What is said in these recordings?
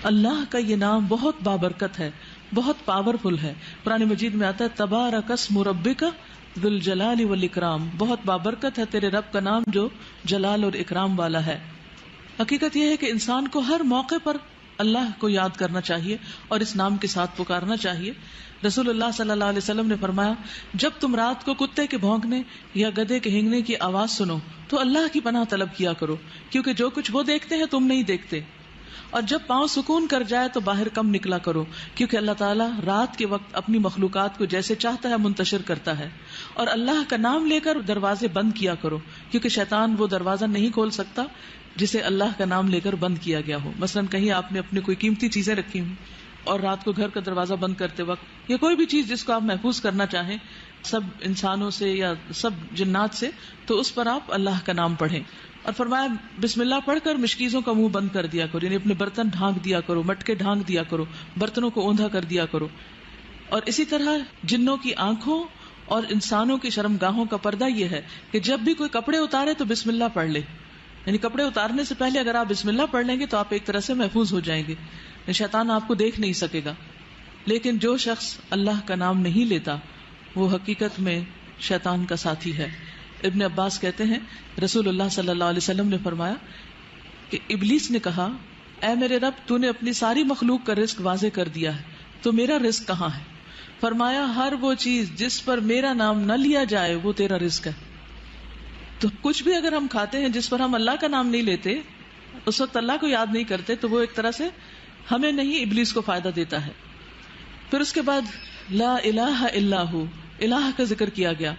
اللہ کا یہ نام بہت بابرکت ہے، بہت پاورفل ہے. قرآن مجید میں آتا ہے تبارک اسم ربک ذو الجلال والاکرام، بہت بابرکت ہے تیرے رب کا نام جو جلال اور اکرام والا ہے. حقیقت یہ ہے کہ انسان کو ہر موقع پر اللہ کو یاد کرنا چاہیے اور اس نام کے ساتھ پکارنا چاہیے. رسول اللہ صلی اللہ علیہ وسلم نے فرمایا جب تم رات کو کتے کے بھونکنے یا گدھے کے ہینگنے کی آواز سنو تو اللہ کی پناہ طلب کیا کرو، کیونکہ جو کچھ وہ دیکھتے ہیں تم نہیں دیکھتے. اور جب پاؤں سکون کر جائے تو باہر کم نکلا کرو، کیونکہ اللہ تعالیٰ رات کے وقت اپنی مخلوقات کو جیسے چاہتا ہے منتشر کرتا ہے. اور اللہ کا نام لے کر دروازے بند کیا کرو، کیونکہ شیطان وہ دروازہ نہیں کھول سکتا جسے اللہ کا نام لے کر بند کیا گیا ہو. مثلا کہیں آپ نے اپنی کوئی قیمتی چیزیں رکھی ہوں اور رات کو گھر کا دروازہ بند کرتے وقت یا کوئی بھی چیز جس کو آپ محفوظ کرنا چاہیں سب انسانوں سے یا سب جنات سے، تو اس پر آپ اللہ کا نام پڑھیں. اور فرمایا بسم اللہ پڑھ کر مشکیزوں کا منہ بند کر دیا کرو، یعنی اپنے برتن ڈھانک دیا کرو، مٹکے ڈھانک دیا کرو، برتنوں کو اوندھا کر دیا کرو. اور اسی طرح جنوں کی آنکھوں اور انسانوں کی شرمگاہوں کا پردہ یہ ہے کہ جب بھی کوئی کپڑے اتارے تو بسم اللہ پڑھ لے. یعنی کپڑے اتارنے سے پہلے اگر آپ بسم اللہ پڑھ لیں گے تو آپ ایک طرح سے محفوظ ہو جائیں گے، شیطان آپ کو دیکھ نہیں سکے گا. لیکن جو شخص اللہ کا نام نہیں لیتا وہ حقیقت میں شیطان کا ساتھی ہے. ابن عباس کہتے ہیں رسول اللہ صلی اللہ علیہ وسلم نے فرمایا کہ ابلیس نے کہا اے میرے رب تو نے اپنی ساری مخلوق کا رزق واضح کر دیا ہے، تو میرا رزق کہاں ہے؟ فرمایا ہر وہ چیز جس پر میرا نام نہ لیا جائے وہ تیرا رزق ہے. تو کچھ بھی اگر ہم کھاتے ہیں جس پر ہم اللہ کا نام نہیں لیتے، اس وقت اللہ کو یاد نہیں کرتے، تو وہ ایک طرح سے ہمیں نہیں ابلیس کو فائدہ دیتا ہے. پھر اس کے بعد لا الہ الا ہو، الہ کا ذکر کیا گیا.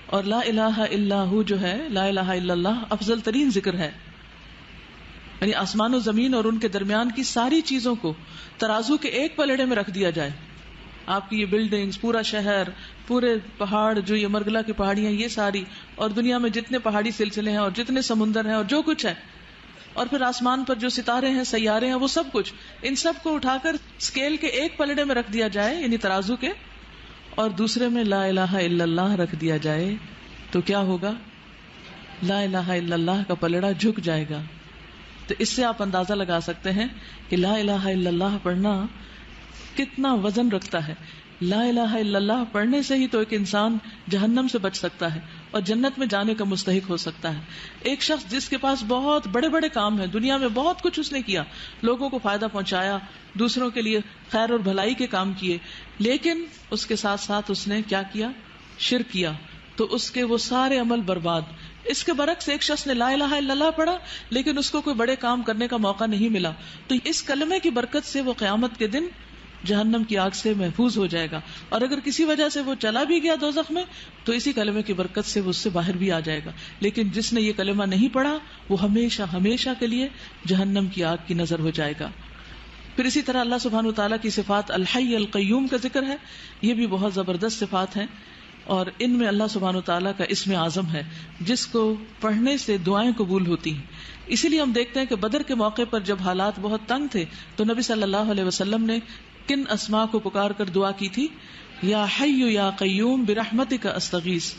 اور لا الہ الا ہو جو ہے، لا الہ الا اللہ افضل ترین ذکر ہے. یعنی آسمان و زمین اور ان کے درمیان کی ساری چیزوں کو ترازو کے ایک پلڑے میں رکھ دیا جائے. آپ کی یہ بلڈنگز، پورا شہر، پورے پہاڑ، جو یہ مرگلا کی پہاڑیاں، یہ ساری، اور دنیا میں جتنے پہاڑی سلسلے ہیں اور جتنے سمندر ہیں اور جو کچھ ہے، اور پھر آسمان پر جو ستارے ہیں، سیارے ہیں، وہ سب کچھ، ان سب کو اٹھا کر اسکیل کے ایک پلڑے میں رکھ دیا جائے، یعنی ترازو کے، اور دوسرے میں لا الہ الا اللہ رکھ دیا جائے، تو کیا ہوگا؟ لا الہ الا اللہ کا پلڑا جھک جائے گا. تو اس سے آپ اندازہ لگا سکتے ہیں کہ لا الہ الا اللہ پڑھنا کتنا وزن رکھتا ہے. لا الہ الا اللہ پڑھنے سے ہی تو ایک انسان جہنم سے بچ سکتا ہے اور جنت میں جانے کا مستحق ہو سکتا ہے. ایک شخص جس کے پاس بہت بڑے بڑے کام ہیں، دنیا میں بہت کچھ اس نے کیا، لوگوں کو فائدہ پہنچایا، دوسروں کے لیے خیر اور بھلائی کے کام کیے، لیکن اس کے ساتھ ساتھ اس نے کیا کیا؟ شرک کیا، تو اس کے وہ سارے عمل برباد. اس کے برعکس ایک شخص نے لا الہ الا اللہ پڑھا لیکن اس کو کوئی بڑے کام کرنے کا موقع نہیں ملا، تو اس کلمے کی برکت سے وہ قیامت کے دن جہنم کی آگ سے محفوظ ہو جائے گا. اور اگر کسی وجہ سے وہ چلا بھی گیا دوزخ میں تو اسی کلمے کی برکت سے وہ اس سے باہر بھی آ جائے گا. لیکن جس نے یہ کلمہ نہیں پڑھا وہ ہمیشہ ہمیشہ کے لیے جہنم کی آگ کی نظر ہو جائے گا. پھر اسی طرح اللہ سبحانہ وتعالیٰ کی صفات الحی القیوم کا ذکر ہے. یہ بھی بہت زبردست صفات ہیں، اور ان میں اللہ سبحانہ وتعالیٰ کا اسم اعظم ہے جس کو پڑھنے سے دعائیں قبول ہوتی ہیں. اسی لیے ہم دیکھتے ہیں کہ بدر کے موقع پر جب حالات بہت تنگ تھے تو نبی صلی اللہ علیہ وسلم نے کن اسماء کو پکار کر دعا کی تھی؟ یا حی یا قیوم برحمتک استغیث.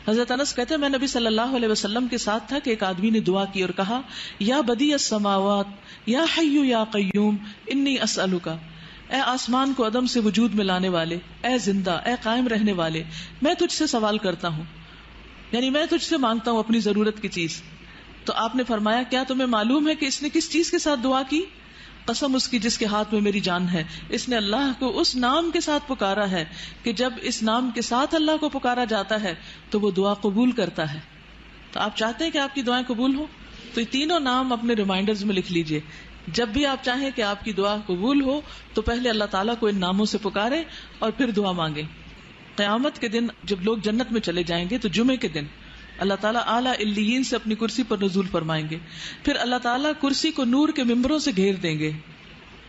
حضرت انس کہتے ہیں میں نبی صلی اللہ علیہ وسلم کے ساتھ تھا کہ ایک آدمی نے دعا کی اور کہا یا بدیع السماوات یا حی یا قیوم انی اسألک، اے آسمان کو عدم سے وجود میں لانے والے، اے زندہ، اے قائم رہنے والے، میں تجھ سے سوال کرتا ہوں، یعنی میں تجھ سے مانگتا ہوں اپنی ضرورت کی چیز. تو آپ نے فرمایا کیا تمہیں معلوم ہے کہ اس نے کس چیز کے ساتھ دعا کی؟ قسم اس کی جس کے ہاتھ میں میری جان ہے، اس نے اللہ کو اس نام کے ساتھ پکارا ہے کہ جب اس نام کے ساتھ اللہ کو پکارا جاتا ہے تو وہ دعا قبول کرتا ہے. تو آپ چاہتے ہیں کہ آپ کی دعائیں قبول ہو تو یہ تینوں نام اپنے ریمائنڈرز میں لکھ لیجئے. جب بھی آپ چاہیں کہ آپ کی دعا قبول ہو تو پہلے اللہ تعالیٰ کو ان ناموں سے پکاریں اور پھر دعا مانگیں. قیامت کے دن جب لوگ جنت میں چلے جائیں گے تو جمعے کے دن اللہ تعالیٰ اعلیٰ علیین سے اپنی کرسی پر نزول فرمائیں گے. پھر اللہ تعالیٰ کرسی کو نور کے ممبروں سے گھیر دیں گے،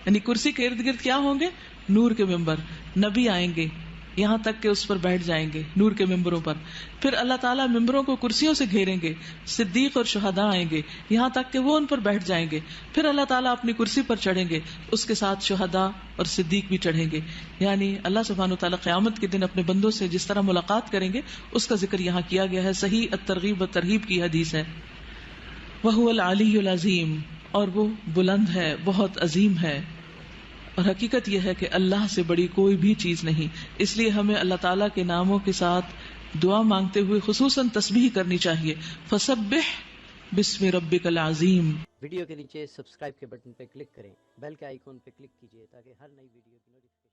یعنی کرسی کے ارد گرد کیا ہوں گے؟ نور کے ممبر. نبی آئیں گے یہاں تک کہ اس پر بیٹھ جائیں گے نور کے ممبروں پر. پھر اللہ تعالیٰ ممبروں کو کرسیوں سے گھیریں گے. صدیق اور شہداء آئیں گے یہاں تک کہ وہ ان پر بیٹھ جائیں گے. پھر اللہ تعالیٰ اپنی کرسی پر چڑھیں گے، اس کے ساتھ شہداء اور صدیق بھی چڑھیں گے. یعنی اللہ سبحانہ وتعالیٰ قیامت کے دن اپنے بندوں سے جس طرح ملاقات کریں گے اس کا ذکر یہاں کیا گیا ہے. صحیح الترغیب والترہیب کی حدیث ہے. وَهُوَ الْعَلِيُّ الْعَظِيمُ، اور وہ بلند ہے، بہت عظیم ہے. اور حقیقت یہ ہے کہ اللہ سے بڑی کوئی بھی چیز نہیں. اس لیے ہمیں اللہ تعالیٰ کے ناموں کے ساتھ دعا مانگتے ہوئے خصوصاً تسبیح کرنی چاہیے. فسبح بسم ربک العظیم. ویڈیو کے نیچے سبسکرائب کے بٹن پہ کلک کریں، بیل کے آئیکن پہ کلک کیجیے تاکہ ہر نئی ویڈیو کی نوٹیفکیشن